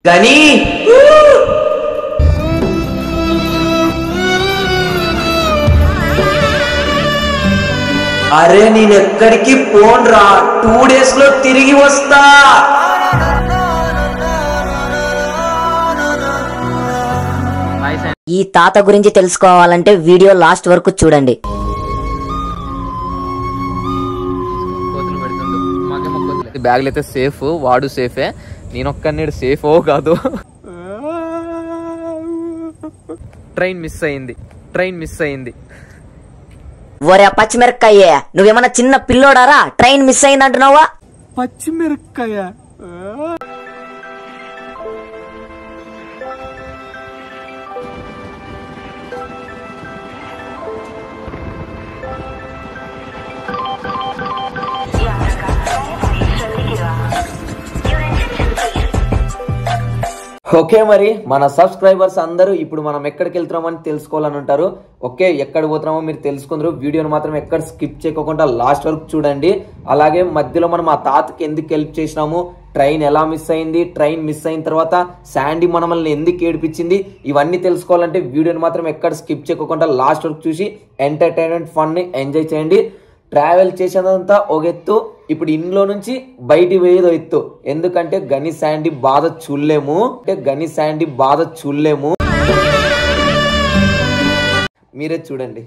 కానీ అరే నేనెక్కడికి పోన్రా, 2 days లో తిరిగి వస్తా. ఈ తాత గురించి తెలుసుకోవాలంటే వీడియో లాస్ట్ వరకు చూడండి. బ్యాగులు అయితే సేఫ్, వాడు సేఫే, నేనొక్కడిని సేఫ్ కాదు. ట్రైన్ మిస్ అయింది. ఒరే పచ్చిమిరక్కాయే, నువ్వేమన్నా చిన్న పిల్లోడారా? ట్రైన్ మిస్ అయింది అంటున్నావా? పచ్చిమిరక్కాయ ఓకే, మరి మన సబ్స్క్రైబర్స్ అందరూ ఇప్పుడు మనం ఎక్కడికి వెళ్తున్నామని తెలుసుకోవాలని ఉంటారు. ఓకే, ఎక్కడ పోతున్నామో మీరు తెలుసుకుందరు. వీడియోని మాత్రం ఎక్కడ స్కిప్ చేయకుండా లాస్ట్ వరకు చూడండి. అలాగే మధ్యలో మనం ఆ తాతకి ఎందుకు హెల్ప్ చేసినాము, ట్రైన్ ఎలా మిస్ అయింది, ట్రైన్ మిస్ అయిన తర్వాత శాండీ మనల్ని ఎందుకు ఏడిపించింది, ఇవన్నీ తెలుసుకోవాలంటే వీడియోని మాత్రం ఎక్కడ స్కిప్ చేయకుండా లాస్ట్ వరకు చూసి ఎంటర్టైన్మెంట్ ఫన్ ని ఎంజాయ్ చేయండి. ట్రావెల్ చేసేదంతా ఒక ఎత్తు, ఇప్పుడు ఇంట్లో నుంచి బయటికి పోయేదో ఎత్తు. ఎందుకంటే గని శాండీ బాధ చూడలేము. మీరే చూడండి.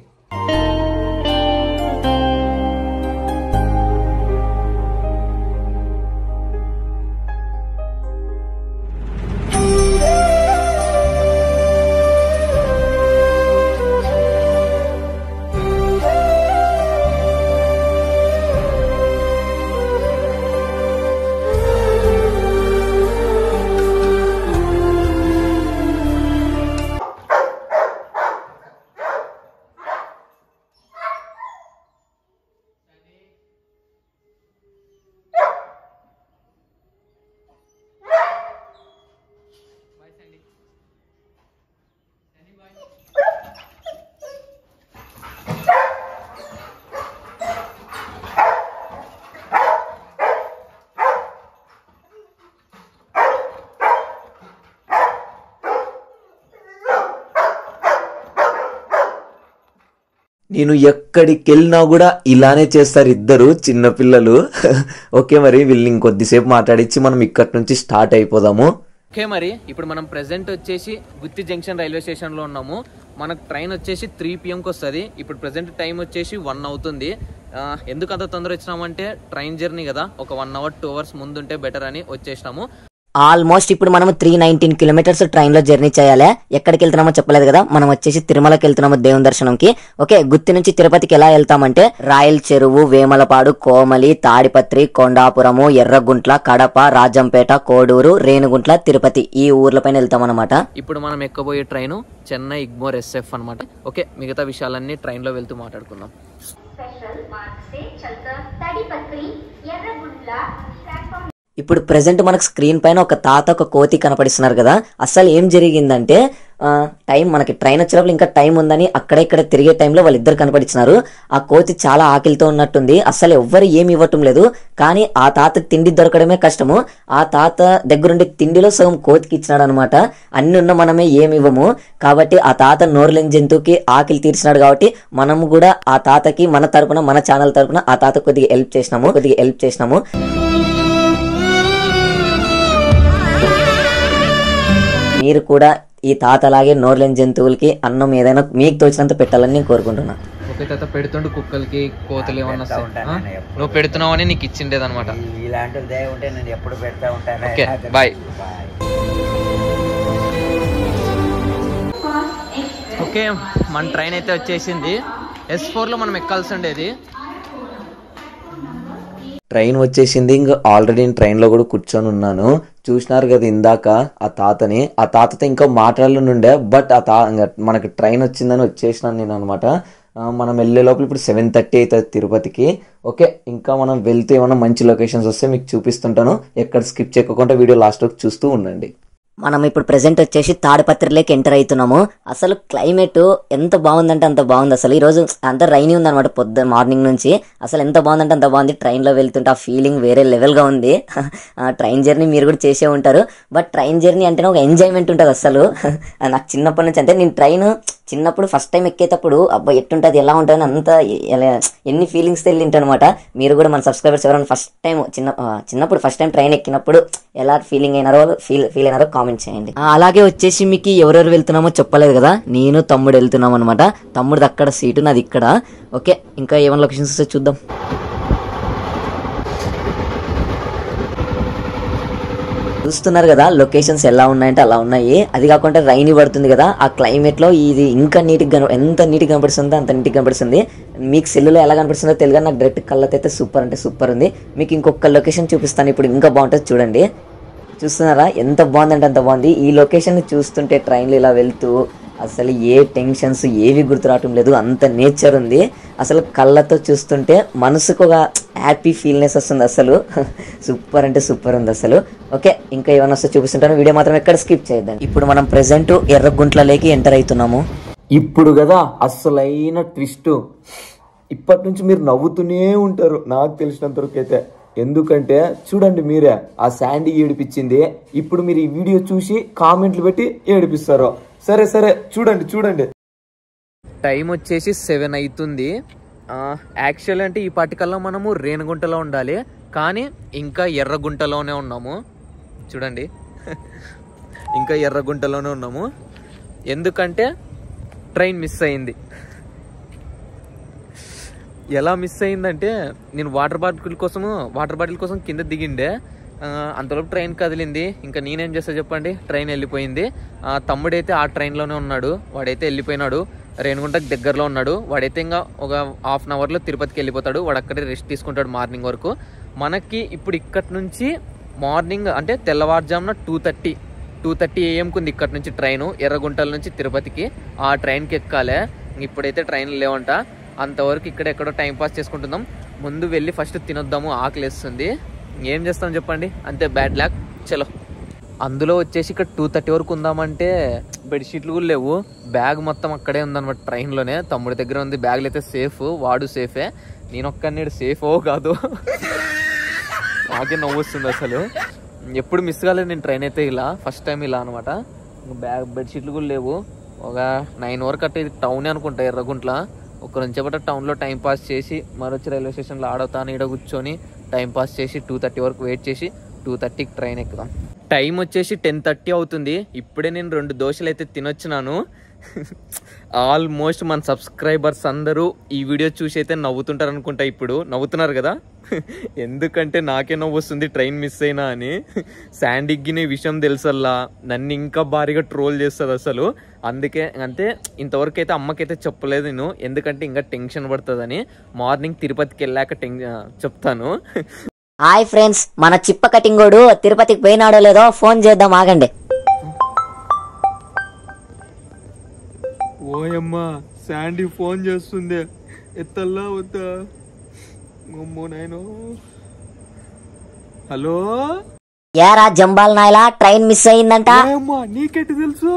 నేను ఎక్కడికి వెళ్ళినా కూడా ఇలానే చేస్తారు ఇద్దరు చిన్నపిల్లలు. ఓకే, మరి వీళ్ళని ఇంకొద్దిసేపు మాట్లాడించి మనం ఇక్కడి నుంచి స్టార్ట్ అయిపోదాము. ఓకే, మరి ఇప్పుడు మనం ప్రెసెంట్ వచ్చేసి గుత్తి జంక్షన్ రైల్వే స్టేషన్ లో ఉన్నాము. మనకు ట్రైన్ వచ్చేసి 3 PM వస్తుంది. ఇప్పుడు ప్రెసెంట్ టైం వచ్చేసి 1 అవుతుంది. ఎందుకు అంత తొందర వచ్చినామంటే ట్రైన్ జర్నీ కదా, ఒక 1 hour 2 hours ముందుంటే బెటర్ అని వచ్చేసినాము. ఆల్మోస్ట్ ఇప్పుడు మనం 319 kilometers ట్రైన్ లో జర్నీ చేయాలి. ఎక్కడికి వెళ్తున్నామో చెప్పలేదు కదా, మనం వచ్చేసి తిరుమలకి వెళ్తున్నాము దేవుని దర్శనంకి. ఓకే, గుత్తి నుంచి తిరుపతికి ఎలా వెళ్తామంటే రాయల్ చెరువు, వేమలపాడు, కోమలి, తాడిపత్రి, కొండాపురము, ఎర్రగుంట్ల, కడప, రాజంపేట, కోడూరు, రేణుగుంట్ల, తిరుపతి ఈ ఊర్లపైన వెళ్తాం అనమాట. ఇప్పుడు మనం ఎక్కబోయే ట్రైన్ చెన్నై ఇగ్మోర్ SF అనమాట. ఓకే, మిగతా విషయాలన్నీ ట్రైన్ లో వెళ్తూ మాట్లాడుకుందాం. ఇప్పుడు ప్రెసెంట్ మనకు స్క్రీన్ పైన ఒక తాత ఒక కోతి కనపడిస్తున్నారు కదా. అసలు ఏం జరిగిందంటే టైం మనకి ట్రైన్ వచ్చినప్పుడు ఇంకా టైం ఉందని అక్కడ ఇక్కడ తిరిగే టైంలో వాళ్ళిద్దరు కనపడిస్తున్నారు. ఆ కోతి చాలా ఆకలితో ఉన్నట్టుంది. అసలు ఎవ్వరు ఏమి ఇవ్వటం లేదు. కానీ ఆ తాత తిండి దొరకడమే కష్టము. ఆ తాత దగ్గరుండే తిండిలో సగం కోతికి ఇచ్చినాడు అనమాట. అన్ని ఉన్న మనమే ఏమి ఇవ్వము. కాబట్టి ఆ తాత నోరులేని జంతువుకి ఆకలి తీర్చినాడు. కాబట్టి మనము కూడా ఆ తాతకి మన తరపున, మన ఛానల్ తరపున ఆ తాత కొద్దిగా హెల్ప్ చేసినాము. మీరు కూడా ఈ తాతలాగే నోర్లేని జంతువులకి అన్నం ఏదైనా మీకు తోచినంత పెట్టాలని నేను కోరుకుంటున్నా. ఓకే తాత, పెడుతుండు కుక్కలకి, కోతలు ఏమన్నా నువ్వు పెడుతున్నావు అని నీకు ఇచ్చిండేది అనమాట. Okay, bye. ఓకే, మన ట్రైన్ అయితే వచ్చేసింది. S4 లో మనం ఎక్కాల్సి ఉండేది. ట్రైన్ వచ్చేసింది. ఇంకా ఆల్రెడీ నేను ట్రైన్లో కూడా కూర్చొని ఉన్నాను. చూసినారు కదా ఇందాక ఆ తాతతో ఇంకా మాట్లాడనుండే. బట్ మనకి ట్రైన్ వచ్చిందని వచ్చేసినాను నేను అనమాట. మనం వెళ్ళే లోపల ఇప్పుడు 7:30 అవుతుంది తిరుపతికి. ఓకే, ఇంకా మనం వెళ్తే ఏమైనా మంచి లొకేషన్స్ వస్తే మీకు చూపిస్తుంటాను. ఎక్కడ స్కిప్ చేయకుండా వీడియో లాస్ట్ వరకు చూస్తూ ఉండండి. మనం ఇప్పుడు ప్రెసెంట్ వచ్చేసి తాడిపత్రిలోకి ఎంటర్ అవుతున్నాము. అసలు క్లైమేట్ ఎంత బాగుందంటే అంత బాగుంది. అసలు ఈ రోజు అంత రైనీ ఉంది అనమాట మార్నింగ్ నుంచి. అసలు ఎంత బాగుందంటే అంత బాగుంది. ట్రైన్లో వెళ్తుంటే ఆ ఫీలింగ్ వేరే లెవెల్గా ఉంది. ట్రైన్ జర్నీ మీరు కూడా చేసే ఉంటారు. బట్ ట్రైన్ జర్నీ అంటేనే ఒక ఎంజాయ్మెంట్ ఉంటుంది అసలు. నాకు చిన్నప్పటి నుంచి అంటే నేను ట్రైన్ చిన్నప్పుడు ఫస్ట్ టైం ఎక్కేటప్పుడు అబ్బా ఎట్టుంటుంది ఎలా ఉంటుంది అంత ఎన్ని ఫీలింగ్స్ తెలింటాను అనమాట. మీరు కూడా మన సబ్స్క్రైబర్స్ ఎవరైనా ఫస్ట్ టైం చిన్నప్పుడు ఫస్ట్ టైం ట్రైన్ ఎక్కినప్పుడు ఎలా ఫీల్ అయినారో కామెంట్ చేయండి. అలాగే వచ్చేసి మీకు ఎవరెవరు వెళ్తున్నామో చెప్పలేదు కదా, నేను తమ్ముడు వెళ్తున్నాం అనమాట. తమ్ముడు అక్కడ సీటు నాది ఇక్కడ. ఓకే, ఇంకా ఏమైనా లొకేషన్స్ వస్తే చూద్దాం. చూస్తున్నారు కదా లొకేషన్స్ ఎలా ఉన్నాయంటే అలా ఉన్నాయి. అది కాకుండా రైనీ పడుతుంది కదా, ఆ క్లైమేట్ లో ఇది ఇంకా ఎంత నీట్గా కనపడుతుందో అంత నీట్గా కనపడుతుంది. మీకు సెల్లులో ఎలా కనపడుతుందో తెలియదు, నాకు డైరెక్ట్ కళ్ళతో అయితే సూపర్ అంటే సూపర్ ఉంది. మీకు ఇంకొక లొకేషన్ చూపిస్తాను ఇప్పుడు, ఇంకా బాగుంటుంది చూడండి. చూస్తున్నారా ఎంత బాగుందంటే అంత బాగుంది. ఈ లొకేషన్ చూస్తుంటే ట్రైన్లో ఇలా వెళ్తూ అసలు ఏ టెన్షన్స్ ఏవి గుర్తు రావటం లేదు, అంత నేచర్ ఉంది. అసలు కళ్ళతో చూస్తుంటే మనసుకు ఒక హ్యాపీ ఫీల్నెస్ వస్తుంది. అసలు సూపర్ అంటే సూపర్ ఉంది అసలు. ఓకే, ఇంకా ఏమైనా వస్తే చూపిస్తుంటాను, వీడియో మాత్రం ఎక్కడ స్కిప్ చేయద్దండి. ఇప్పుడు మనం ప్రెసెంట్ ఎర్రగుంట్లలోకి ఎంటర్ అవుతున్నాము. ఇప్పుడు కదా అసలైన ట్విస్ట్. ఇప్పటి నుంచి మీరు నవ్వుతూనే ఉంటారు నాకు తెలిసినంత వరకు అయితే. ఎందుకంటే చూడండి మీరే ఆ శాండీ ఏడిపించింది. ఇప్పుడు మీరు ఈ వీడియో చూసి కామెంట్లు పెట్టి ఏడిపిస్తారు. సరే సరే చూడండి. టైం వచ్చేసి 7 అవుతుంది. యాక్చువల్ అంటే ఈ పాటికల్లా మనము రేణిగుంటలో ఉండాలి, కానీ ఇంకా ఎర్రగుంటలోనే ఉన్నాము. చూడండి ఇంకా ఎర్రగుంటలోనే ఉన్నాము. ఎందుకంటే ట్రైన్ మిస్ అయింది. ఎలా మిస్ అయిందంటే నేను వాటర్ బాటిల్ కోసం కింద దిగిండే, అంతలోపు ట్రైన్ కదిలింది. ఇంకా నేనేం చేస్తా చెప్పండి, ట్రైన్ వెళ్ళిపోయింది. తమ్ముడైతే ఆ ట్రైన్లోనే ఉన్నాడు, వాడైతే వెళ్ళిపోయినాడు. రేణిగుంటకు దగ్గరలో ఉన్నాడు. వాడైతే ఇంకా ఒక హాఫ్ అన్ అవర్లో తిరుపతికి వెళ్ళిపోతాడు. వాడు అక్కడే రెస్ట్ తీసుకుంటాడు మార్నింగ్ వరకు. మనకి ఇప్పుడు ఇక్కడి నుంచి మార్నింగ్ అంటే తెల్లవారుజామున 2:30 AM ఉంది ఇక్కడి నుంచి ట్రైను ఎర్రగుంటల నుంచి తిరుపతికి. ఆ ట్రైన్కి ఎక్కాలే. ఇప్పుడైతే ట్రైన్లు లేవంట. అంతవరకు ఇక్కడ ఎక్కడో టైం పాస్ చేసుకుంటున్నాం. ముందు వెళ్ళి ఫస్ట్ తినొద్దాము, ఆకలి వేస్తుంది. ఏం చేస్తాం చెప్పండి, అంతే బ్యాడ్ లక్. చలో, అందులో వచ్చేసి ఇక్కడ 2:30 వరకు ఉందామంటే బెడ్షీట్లు కూడా లేవు. బ్యాగ్ మొత్తం అక్కడే ఉందన్నమాట ట్రైన్లోనే. తమ్ముడి దగ్గర ఉంది, బ్యాగ్లు అయితే సేఫ్, వాడు సేఫే. నేను ఒక్కనేడు సేఫో కాదు నాకే నవ్వు వస్తుంది అసలు. ఎప్పుడు మిస్ కాలేదు నేను ట్రైన్ అయితే ఇలా, ఫస్ట్ టైం ఇలా అనమాట. బెడ్షీట్లు కూడా లేవు. ఒక 9 వరకు అట్ట ఇది టౌనే అనుకుంటా ఎర్రగుంట్ల. ఒక రెంచేపట టౌన్లో టైం పాస్ చేసి మరొచ్చి రైల్వే స్టేషన్లో ఆడవుతాను ఈడ కూర్చొని టైం పాస్ చేసి 2:30 వరకు వెయిట్ చేసి 2:30కి ట్రైన్ ఎక్కుదాం. టైం వచ్చేసి 10:30 అవుతుంది. ఇప్పుడే నేను 2 దోశలు అయితే తినొచ్చినాను. ఆల్మోస్ట్ మన సబ్స్క్రైబర్స్ అందరూ ఈ వీడియో చూసి అయితే నవ్వుతుంటారు అనుకుంటా. ఇప్పుడు నవ్వుతున్నారు కదా, ఎందుకంటే నాకే నవ్వు వస్తుంది ట్రైన్ మిస్ అయినా అని. శాండీకి విషయం తెలుసల్లా నన్ను ఇంకా భారీగా ట్రోల్ చేస్తుంది అసలు. అందుకే అంటే ఇంతవరకు అయితే అమ్మకైతే చెప్పలేదు నేను, ఎందుకంటే ఇంకా టెన్షన్ పడుతుందని. మార్నింగ్ తిరుపతికి వెళ్ళాక చెప్తాను. హాయ్ ఫ్రెండ్స్, మన చిప్ప కటింగోడు తిరుపతికి పోయినాడో లేదో ఫోన్ చేద్దాం, ఆగండి. ఓయమ్మా, శాండీ ఫోన్ చేస్తుంది, ఎత్తల్లా వద్దా? హలో, యారా జంబాల్ నాయలా, ట్రైన్ మిస్ అయిందంట. నీకెట్టి తెలుసు?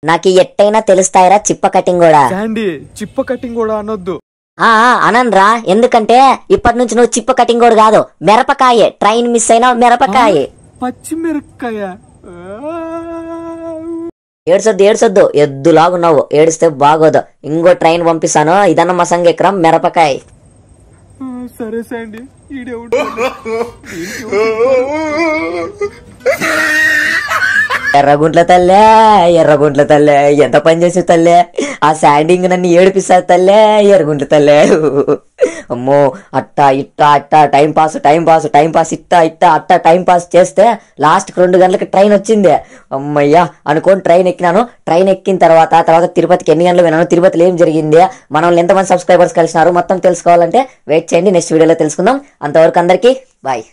నాకు ఎట్టయినా తెలుస్తాయిరా చిప్ప కటింగోడా. శాండీ చిప్ప కటింగ్ కూడా అనొద్దు. అనన్రా, ఎందుకంటే ఇప్పటి నుంచి నువ్వు చిప్ప కటింగోడు కాదు, మిరపకాయే. ట్రైన్ మిస్ అయినా మిరపకాయే, పచ్చి మిరపకాయ. ఏడ్సొద్దు, ఎద్దులాగున్నావు, ఏడిస్తే బాగోదు. ఇంకో ట్రైన్ పంపిస్తాను, ఇదన్న మా సంగ ఎకరం మిరపకాయ. సరే శాండీ, ఎర్రగుంట్ల తల్లే ఎంత పని చేసి తల్లే. ఆ శాండింగ్ నన్ను ఏడిపిస్తారు తల్లే, ఎర్రగుంట్ల తల్లే. అమ్మో, అట్టా టైం పాస్ ఇట్టా టైం పాస్ చేస్తే లాస్ట్ 2 గంటలకి ట్రైన్ వచ్చింది. అమ్మయ్యా అనుకోని ట్రైన్ ఎక్కినాను. ట్రైన్ ఎక్కిన తర్వాత తిరుపతికి ఎన్ని గంటలు విన్నాను, తిరుపతిలో ఏం జరిగింది, మనల్ని ఎంతమంది సబ్స్క్రైబర్స్ కలిసినారు మొత్తం తెలుసుకోవాలంటే వెయిట్ చేయండి. నెక్స్ట్ వీడియోలో తెలుసుకుందాం. అంతవరకు అందరికీ బాయ్.